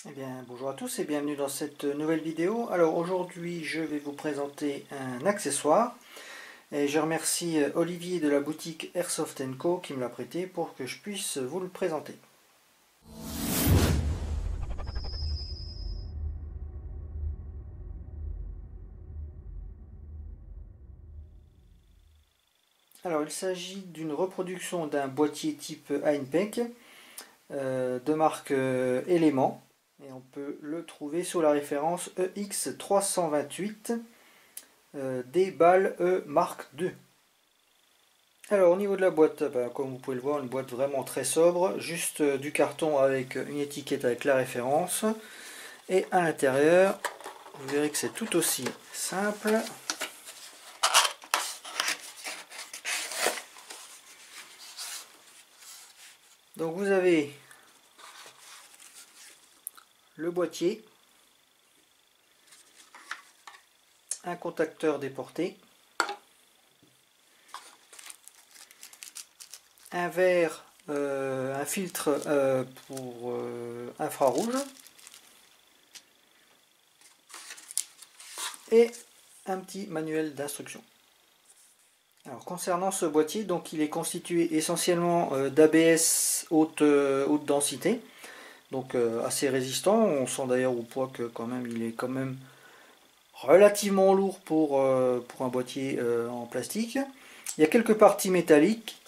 Eh bien, bonjour à tous et bienvenue dans cette nouvelle vidéo. Alors aujourd'hui, je vais vous présenter un accessoire et je remercie Olivier de la boutique Airsoft & Co qui me l'a prêté pour que je puisse vous le présenter. Alors, il s'agit d'une reproduction d'un boîtier type Einpec de marque Element et on peut le trouver sous la référence EX328 des balles E Mark II. Alors au niveau de la boîte, comme vous pouvez le voir, une boîte vraiment très sobre, juste du carton avec une étiquette avec la référence. Et à l'intérieur, vous verrez que c'est tout aussi simple. Donc vous avez le boîtier, un contacteur déporté, un verre, un filtre pour infrarouge et un petit manuel d'instruction. Alors concernant ce boîtier, donc il est constitué essentiellement d'ABS haute densité, donc assez résistant. On sent d'ailleurs au poids que quand même il est quand même relativement lourd pour un boîtier en plastique. Il y a quelques parties métalliques,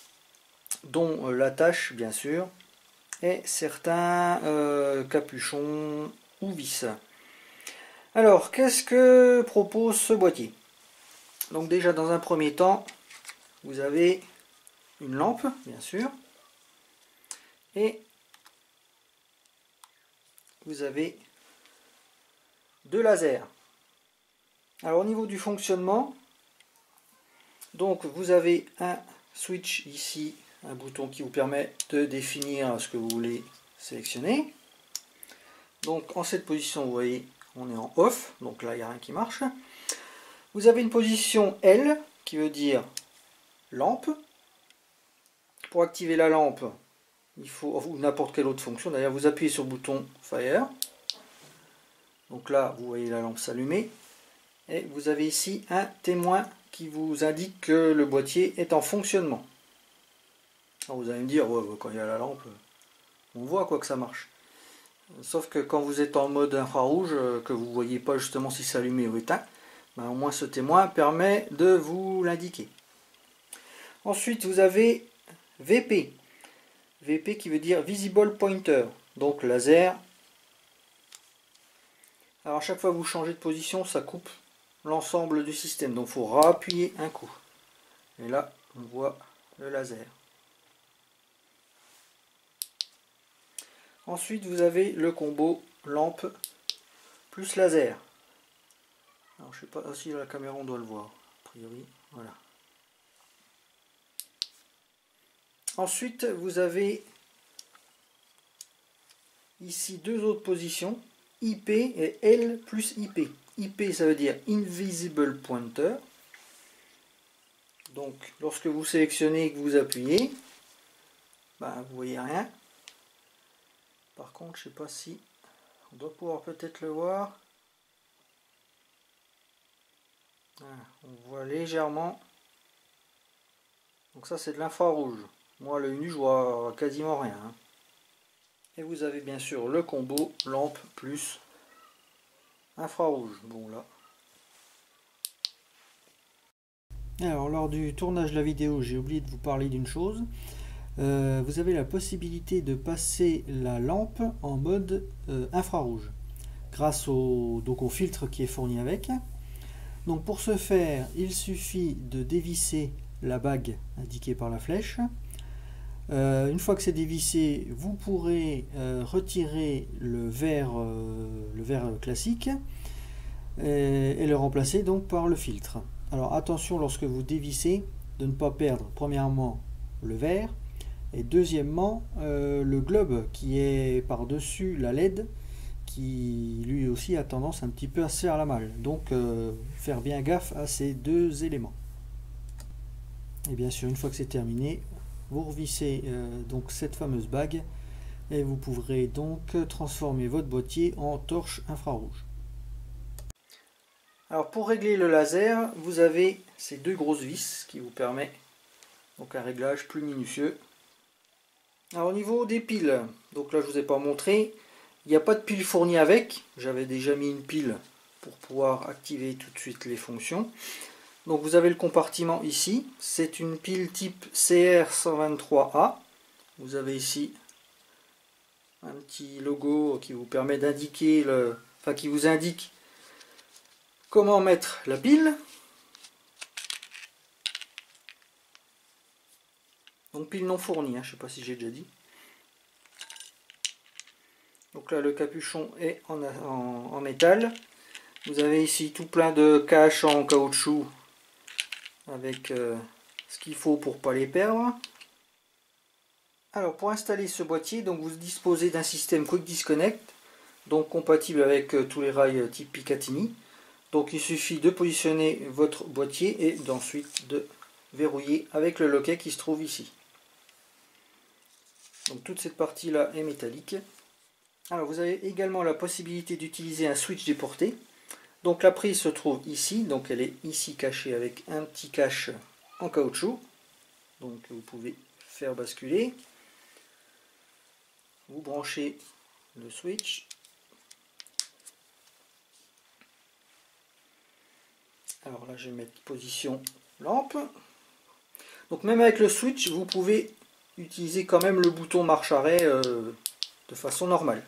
dont l'attache bien sûr, et certains capuchons ou vis. Alors, qu'est-ce que propose ce boîtier? Donc déjà dans un premier temps, vous avez une lampe, bien sûr, et vous avez deux lasers. Alors au niveau du fonctionnement, donc vous avez un switch ici, un bouton qui vous permet de définir ce que vous voulez sélectionner. Donc en cette position, vous voyez, on est en off, donc là il n'y a rien qui marche. Vous avez une position L, qui veut dire lampe. Pour activer la lampe, il faut, ou n'importe quelle autre fonction, d'ailleurs vous appuyez sur le bouton Fire. Donc là, vous voyez la lampe s'allumer. Et vous avez ici un témoin qui vous indique que le boîtier est en fonctionnement. Alors vous allez me dire, ouais, quand il y a la lampe, on voit quoi que ça marche. Sauf que quand vous êtes en mode infrarouge, que vous ne voyez pas justement si c'est allumé ou éteint, au moins ce témoin permet de vous l'indiquer. Ensuite, vous avez VP. VP qui veut dire Visible Pointer, donc laser. Alors à chaque fois que vous changez de position, ça coupe l'ensemble du système, donc il faut rappuyer un coup. Et là, on voit le laser. Ensuite, vous avez le combo lampe plus laser. Alors, je ne sais pas si la caméra on doit le voir. A priori, voilà. Ensuite, vous avez ici deux autres positions, IP et L plus IP. IP, ça veut dire Invisible Pointer. Donc, lorsque vous sélectionnez et que vous appuyez, vous voyez rien. Par contre, je ne sais pas si on doit pouvoir peut-être le voir. Voilà, on voit légèrement. Donc ça, c'est de l'infrarouge. Moi, l'œil nu, je vois quasiment rien. Et vous avez bien sûr le combo lampe plus infrarouge. Bon là. Alors lors du tournage de la vidéo, j'ai oublié de vous parler d'une chose. Vous avez la possibilité de passer la lampe en mode infrarouge grâce au filtre qui est fourni avec. Donc pour ce faire, il suffit de dévisser la bague indiquée par la flèche. Une fois que c'est dévissé, vous pourrez retirer le verre classique et le remplacer donc par le filtre. Alors attention lorsque vous dévissez de ne pas perdre premièrement le verre et deuxièmement le globe qui est par-dessus la LED qui lui aussi a tendance un petit peu à se faire la malle. Donc faire bien gaffe à ces deux éléments. Et bien sûr, une fois que c'est terminé, vous revissez donc cette fameuse bague et vous pourrez donc transformer votre boîtier en torche infrarouge. Alors pour régler le laser, vous avez ces deux grosses vis qui vous permettent donc un réglage plus minutieux. Alors au niveau des piles, donc là je ne vous ai pas montré, il n'y a pas de pile fournie avec, j'avais déjà mis une pile pour pouvoir activer tout de suite les fonctions. Donc vous avez le compartiment ici, c'est une pile type CR123A. Vous avez ici un petit logo qui vous permet d'indiquer qui vous indique comment mettre la pile. Donc pile non fournie, je ne sais pas si j'ai déjà dit. Donc là le capuchon est en métal. Vous avez ici tout plein de caches en caoutchouc avec ce qu'il faut pour ne pas les perdre. Alors pour installer ce boîtier, donc vous disposez d'un système Quick Disconnect, donc compatible avec tous les rails type Picatinny. Donc il suffit de positionner votre boîtier et d'ensuite de verrouiller avec le loquet qui se trouve ici. Donc toute cette partie là est métallique. Alors vous avez également la possibilité d'utiliser un switch déporté. Donc la prise se trouve ici, donc elle est ici cachée avec un petit cache en caoutchouc. Donc vous pouvez faire basculer. Vous branchez le switch. Alors là je vais mettre position lampe. Donc même avec le switch vous pouvez utiliser quand même le bouton marche-arrêt de façon normale.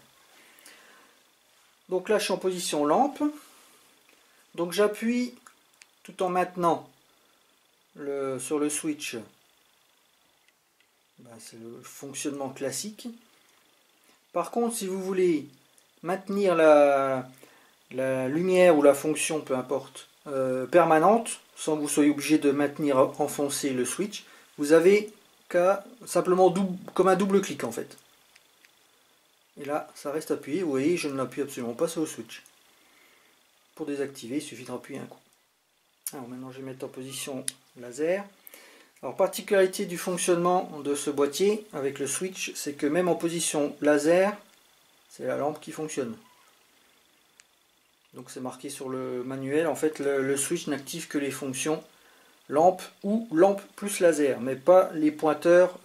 Donc là je suis en position lampe. Donc j'appuie tout en maintenant sur le switch. C'est le fonctionnement classique. Par contre, si vous voulez maintenir la lumière ou la fonction, peu importe, permanente, sans que vous soyez obligé de maintenir enfoncé le switch, vous avez qu'à simplement comme un double clic en fait. Et là, ça reste appuyé. Vous voyez, je ne l'appuie absolument pas sur le switch. Pour désactiver, il suffit d'appuyer un coup. Alors maintenant, je vais mettre en position laser. Alors, particularité du fonctionnement de ce boîtier avec le switch, c'est que même en position laser, c'est la lampe qui fonctionne. Donc c'est marqué sur le manuel, en fait le switch n'active que les fonctions lampe ou lampe plus laser, mais pas les pointeurs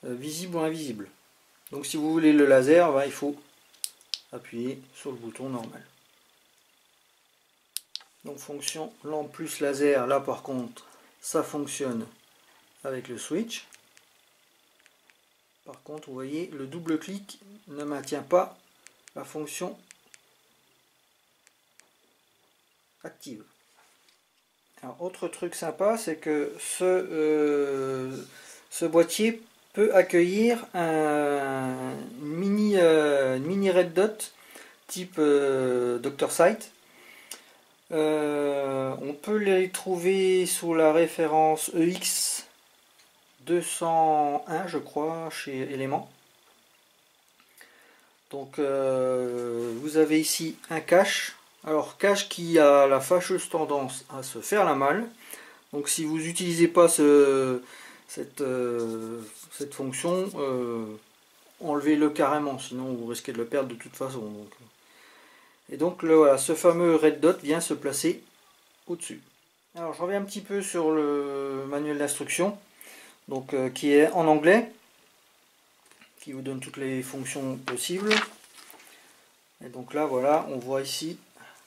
visibles ou invisibles. Donc si vous voulez le laser, il faut appuyer sur le bouton normal. Donc fonction lampe plus laser, là par contre ça fonctionne avec le switch. Par contre vous voyez le double clic ne maintient pas la fonction active. Alors, autre truc sympa, c'est que ce boîtier peut accueillir une mini red dot type Dr. Sight. On peut les trouver sous la référence EX201 je crois chez Element. Donc vous avez ici un cache. Alors cache qui a la fâcheuse tendance à se faire la malle. Donc si vous n'utilisez pas cette fonction, enlevez-le carrément, sinon vous risquez de le perdre de toute façon. Et donc voilà, ce fameux red dot vient se placer au-dessus. Alors je reviens un petit peu sur le manuel d'instruction, donc qui est en anglais, qui vous donne toutes les fonctions possibles. Et donc là voilà, on voit ici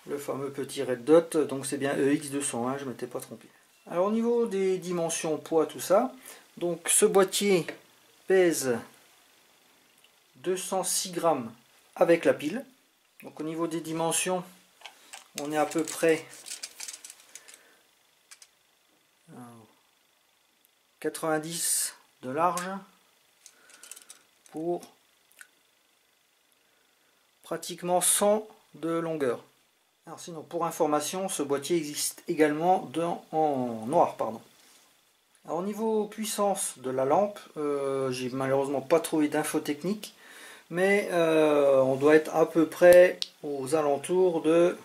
le fameux petit red dot, donc c'est bien EX201, je ne m'étais pas trompé. Alors au niveau des dimensions, poids, tout ça, donc ce boîtier pèse 206 grammes avec la pile. Donc au niveau des dimensions, on est à peu près 90 de large pour pratiquement 100 de longueur. Alors sinon, pour information, ce boîtier existe également en noir. Alors, au niveau puissance de la lampe, j'ai malheureusement pas trouvé d'infos techniques, mais on doit être à peu près aux alentours de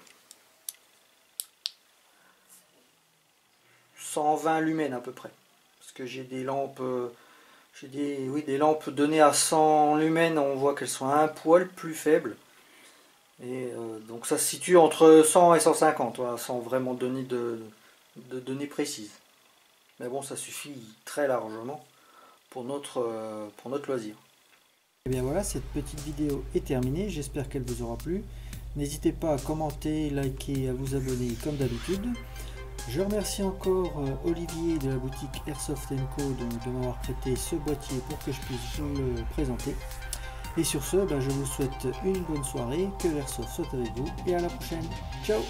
120 lumens à peu près. Parce que j'ai des lampes J'ai des lampes données à 100 lumens, on voit qu'elles sont un poil plus faibles. Et donc ça se situe entre 100 et 150, voilà, sans vraiment donner de données précises. Mais bon, ça suffit très largement pour notre loisir. Et bien voilà, cette petite vidéo est terminée, j'espère qu'elle vous aura plu. N'hésitez pas à commenter, liker, à vous abonner comme d'habitude. Je remercie encore Olivier de la boutique Airsoft & Co de m'avoir prêté ce boîtier pour que je puisse vous le présenter. Et sur ce, je vous souhaite une bonne soirée, que l'Airsoft soit avec vous et à la prochaine. Ciao!